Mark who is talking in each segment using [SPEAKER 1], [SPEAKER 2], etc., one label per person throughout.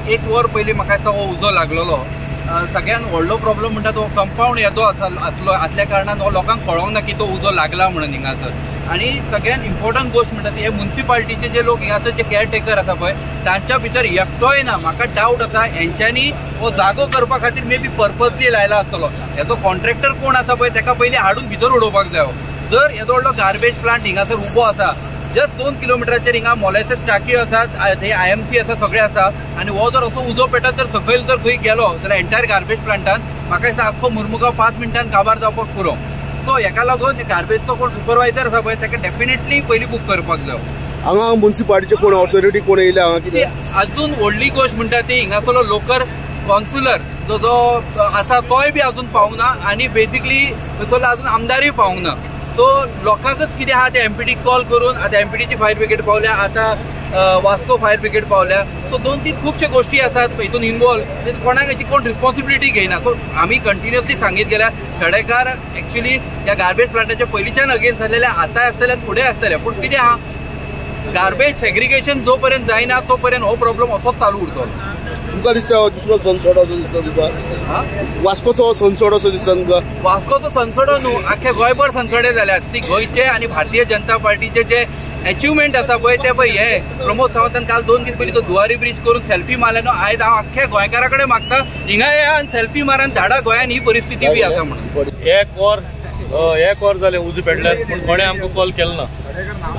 [SPEAKER 1] एक वर पयलीं म्हाका दिसता हो उजो लागलेलो. सगळ्यात व्हडलो प्रॉब्लम म्हणटा तो कंपाऊंड येदो आसलो आसल्या कारणान हो लोकांक कळोंक ना की तो उजो लागला म्हणून हिंगासर. आणि सगळ्यात इम्पॉर्टंट गोष्ट म्हणटा ती हे म्युन्सिपाल्टीचे जे लोक हिंगासर जे केअरटेकर आसा पळय तांच्या भितर एकटोय ना. म्हाका डावट आसा हेंच्यांनी हो जागो करपा खातीर मे बी पर्पजली लायला आसतलो. हेजो कॉन्ट्रॅक्टर कोण आसा पळय ताका पयलीं हाडून भितर उडोवपाक जायो. जर येदो व्हडलो गार्बेज प्लांट हिंगासर उबो आसा, जस्ट 2 किलोमिटराचेर हिंगा मोलेसेस टाकी आसात, थंय IMC आसा, सगळे आसा. आनी हो जर असो उजो पेटत जर सकयल जर खंय गेलो जाल्यार एंटायर गार्बेज प्लांटान म्हाका दिसता आख्खो मुरमुगांव 5 मिनटान काबार जावपाक पुरो. सो हेका लागून गार्बेजचो कोण सुपरवायझर आसा पळय ताका डेफिनेटली पयलीं बुक करपाक जाय.
[SPEAKER 2] हांगा म्युन्सिपाल्टीचे कोण ऑथॉरिटी कोण येयले हांगा कितें
[SPEAKER 1] अजून व्हडली गोष्ट म्हणटा ती हिंगासरलो लोकल कावन्सिलर जो आसा तोय बी अजून पावूंक ना. आनी बेसिकली थंयसरलो अजून आमदारूय पावूंक ना. सो लोकांकच कितें आहा ते MPD कॉल करून आतां MPDची फायर ब्रिगेड पावल्या, आतां वास्को फायर ब्रिगेड पावल्या. सो 2-3 खुबशे गोष्टी आसात हितून इन्वॉल्व, कोणाक हेची कोण रिस्पॉन्सिबिलिटी घेयना. सो आमी कंटिन्युअसली सांगीत गेल्या खेडेकार एक्चुअली ह्या गार्बेज प्लांटाच्या पयलींच्यान अगेन्स्ट आसलेले, आतांय आसतले, फुडें आसतले. पूण कितें आहा गार्बेज सेग्रिगेशन जो पर्यंत जायना तो पर्यंत हो प्रॉब्लम असोच चालू उरतलो.
[SPEAKER 2] तुमकां दिसता दुसरो सनसोड असो दिसता तुका? वास्कोचो सनसोड असो दिसता तुमकां? वास्कोचो
[SPEAKER 1] सनसोड न्हू, आख्खे गोंयभर सनसोडे जाल्यात. ती गोंयचे आनी भारतीय जनता पार्टीचे जे अचिव्हमेंट आसा पळय ते पळय हे प्रमोद सावंतान काल 2 दीस पयलीं तो जुवारी ब्रिज करून सेल्फी मारले न्हू. आयज हांव आख्ख्या गोंयकारा कडेन मागता हिंगा येया आनी सेल्फी मारान धाडा. गोंयान ही परिस्थिती बी आसा म्हणून.
[SPEAKER 3] एक वर जालें उजो पेटल्यात पूण कोणें आमकां कॉल केलो ना.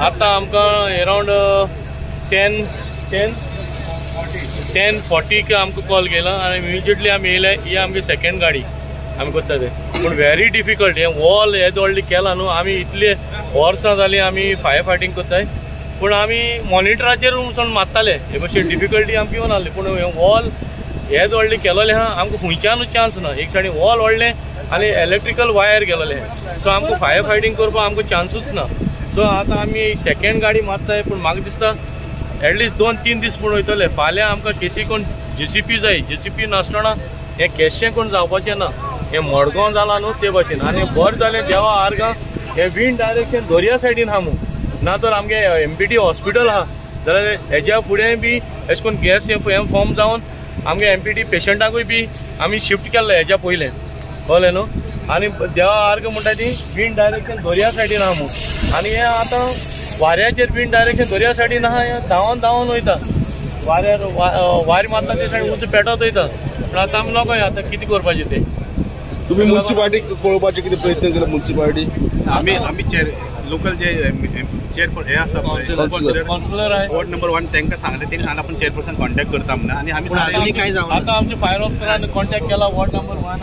[SPEAKER 3] आतां आमकां अरावंड 10:40 आमकां कॉल केला आनी इमिजिएटली आमी येयले. ही आमची सेकंड गाडी आमी करता ते. पूण व्हेरी डिफिकल्ट हे वॉल येद व्हडली केला न्हू. आमी इतले वर्सां जालीं आमी फायर फायटींग करताय पूण आमी मॉनिटराचेर वचून मारताले. हे भशेन डिफिकल्टी आमकां येवन आहली. पूण हे वॉल येद व्हडले केलोले आहा आमकां खंयच्यानूच चान्स ना. एक सायडीन वॉल व्हडलें आनी इलेक्ट्रिकल वायर गेलोले. सो आमकां फायर फायटींग करपाक आमकां चान्सूच ना. सो आतां आमी सेकंड गाडी मारताय. पूण म्हाका दिसता एटलिस्ट 2-3 दीस पूण वयतले. फाल्यां आमकां केसी कोण JCP जाय. JCP नासतना हें केशें कोण जावपाचें ना. हें मडगांव जाला न्हू ते भशेन. आनी बरें जालें देवा आर्गां हें विंड डायरेक्शन दर्या सायडीन आहा मू. ना तर आमगे MPD हॉस्पिटल आहा जाल्यार हेज्या फुडें बी अशें करून गॅस हें फॉर्म जावन आमगे MPD पेशंटाकूय बी आमी शिफ्ट केल्ले हेज्या पयलें कळ्ळें न्हू. आनी देवा आर्ग म्हणटा ती विंड डायरेक्शन दर्या सायडीन आहा मू. आनी हें आतां वाऱ्याचेर विंड डायरेक्शन दर्या सायडीन आहा. हें धांवन वयता वाऱ्यार वारी मारता ते सायडीन उजो पेटत वयता. पूण आतां आमी नोको आतां कितें करपाचें तें.
[SPEAKER 2] तुम्ही म्युन्सिपाल्टीक कळोवपाचे कितें प्रयत्न केला? म्युन्सिपाल्टी
[SPEAKER 4] आमी लोकल जे चेअर हे आसा
[SPEAKER 3] काउन्सिलर आहे
[SPEAKER 4] वॉर्ड नंबर 1 तांकां सांगले. तेणी सांगला आपण चेअरपर्सन कॉन्टॅक्ट करता म्हणून. आनी आमी
[SPEAKER 3] आतां आमच्या फायर ऑफिसरान कॉन्टॅक्ट केला वॉर्ड नंबर 1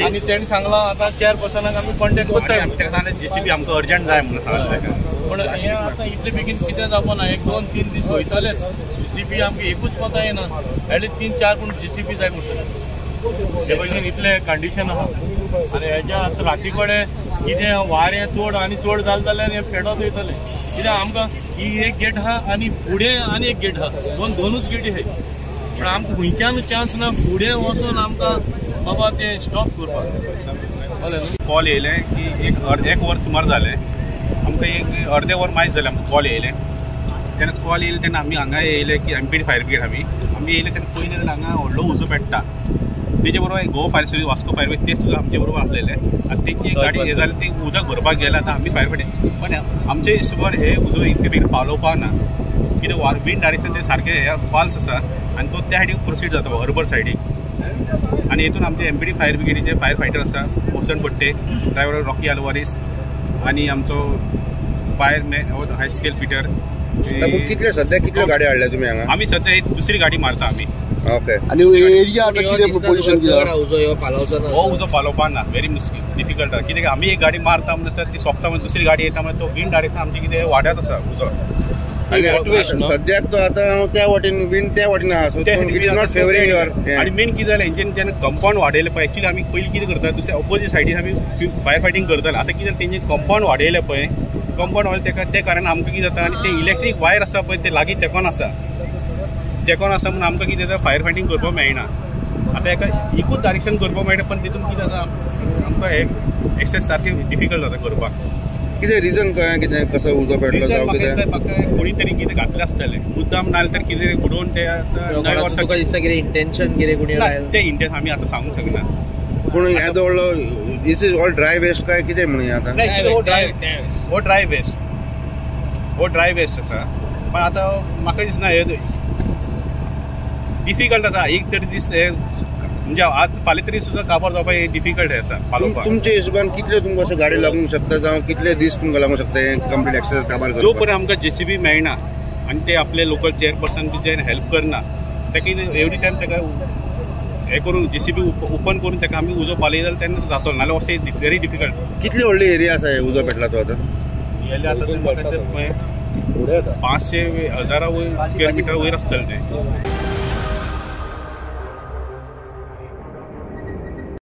[SPEAKER 3] आनी तेणी सांगला आतां चेअरपर्सनाक आमी कॉन्टॅक्ट करता.
[SPEAKER 4] ताका सांगलें JCP आमकां अर्जंट जाय म्हणून सांगलें.
[SPEAKER 3] पूण हें आतां इतले बेगीन कितें जावपाना. 1-2-3 दीस वयतलेच. JCP आमकां एकूच कोता येना. एटलीस्ट 3-4 पूण JCP जाय पडटले. हे भशेन इतले कंडिशन आहा. आनी हेज्या आतां राती कडेन कितें वारें चड आनी चड जालें जाल्यार हें पेटत वयतलें. कित्याक आमकां ही एक गेट आहा आनी फुडें आनी एक गेट आहा. दोनूच गेटी आहाय. पूण आमकां खंयच्यानूच चान्स ना फुडें वचून आमकां बाबा तें स्टॉप करपाक. कळ्ळें न्हू.
[SPEAKER 4] कॉल येयले की एक वर सुमार जालें. आमकां एक अर्दे वर मायज जालें आमकां कॉल येयलें. तेन्ना कॉल येयले तेन्ना आमी हांगा येयले की MPD फायर ब्रिगेड आमी येयले तेन्ना पयलीं जाल्यार हांगा व्हडलो उजो पेट्टा. तेजे बरोबर Goa fire service Vasco fire ते सुद्दां आमचे बरोबर आसलेले. आतां तेंची गाडी हे जाली ती उदक भरपाक गेला. आतां आमी फायर फायटींग पण आमचे हिशोबान हे उजो इतके बेगीन पावलोवपाक ना. कितें विंड डायरेक्शन ते सारकें हे फॉल्स आसा आनी तो त्या सायडीक प्रोसीड जाता हर्बर सायडीक. आनी हितून आमचे MPD फायर ब्रिगेडीचे फायर फायटर आसा पोसन पट्टे, ड्रायव्हर रॉकी आल्वारीस आनी आमचो फायरमॅन हाय स्केल फिटर.
[SPEAKER 2] कितले सध्या कितल्यो गाडी हाडल्या तुमी हांगा?
[SPEAKER 4] आमी सध्या एक दुसरी गाडी मारता आमी.
[SPEAKER 2] ओके. आनी एरिया आतां कितें पोजिशन कितें?
[SPEAKER 4] हो उजो पालोवपाक ना. व्हेरी डिफिकल्ट आहा. कित्याक आमी एक गाडी मारता म्हणसर ती सोंपता म्हणजे दुसरी गाडी येता म्हणजे तो विंड डायरेक्शन आमची कितें वाड्यात आसा उजो.
[SPEAKER 2] सद्याक तो आतां त्या वाटेन विंड त्या वाटेन आहा. So it is not favouring your.
[SPEAKER 4] आनी मेन कितें जालें हेंच्यानी जेन्ना कंपाऊंड वाडयलें पळय एक्चुअली आमी पयलीं कितें करता दुसऱ्या ऑपोजीट सायडीन आमी फायर फायटींग करताले. आतां कितें तेंचे कंपाऊंड वाडयलें पळय. कंपाऊंड वाडयलें ते कारण आमकां कितें जाता आनी ते इलेक्ट्रीक वायर आसा पळय ते लागीं तेकोन आसा म्हणून आमकां कितें जाता फायर फायटींग करपाक मेळना. आतां हेका एकूच डायरेक्शन करपाक मेळटा पण तितून कितें जाता आमकां हे एक्सेस सारकें डिफिकल्ट जाता करपाक.
[SPEAKER 2] कितें रिजन कळ्ळें कितें कसो उजो पेटलो जावं कितें
[SPEAKER 4] म्हाका कोणी तरी कितें घातलें आसतलें मुद्दाम नाल्यार तर कितें बुडोवन ते नवे वर्सा
[SPEAKER 5] तुका दिसता कितें इंटेंशन कितें कोणी
[SPEAKER 4] ते इंटेंस आमी आतां सांगूंक शकना
[SPEAKER 2] पूण येदो व्हडलो दिस इज ऑल ड्राय वेस्ट काय कितें म्हणून आतां
[SPEAKER 4] हो ड्राय वेस्ट आसा पण आतां म्हाका दिसना हे डिफिकल्ट आसा एक तरी दीस हे म्हणजे आज फाल्यां तरी सुद्दां काबार जावपाक हे डिफिकल्ट आसा पालोवपाक
[SPEAKER 2] तुमच्या हिशोबान कितले तुमकां अशें गाडी लागूंक शकता जावं कितले दीस तुमकां लागूंक शकता हे कंप्लीट एक्सरसाइज काबार
[SPEAKER 4] जो पर्यंत आमकां JCB मेळना आनी ते आपले लोकल चेअरपर्सन जे हेल्प करना ताका एवरी टायम ताका हे करून JCB ओपन करून ताका आमी उजो पालय जाल्यार तेन्ना जातलो नाल्यार अशें व्हेरी डिफिकल्ट
[SPEAKER 2] कितली व्हडली एरिया आसा हे उजो पेटला तो आतां
[SPEAKER 4] गेले आतां 500 1000 स्क्वेअर मिटर वयर आसतलें तें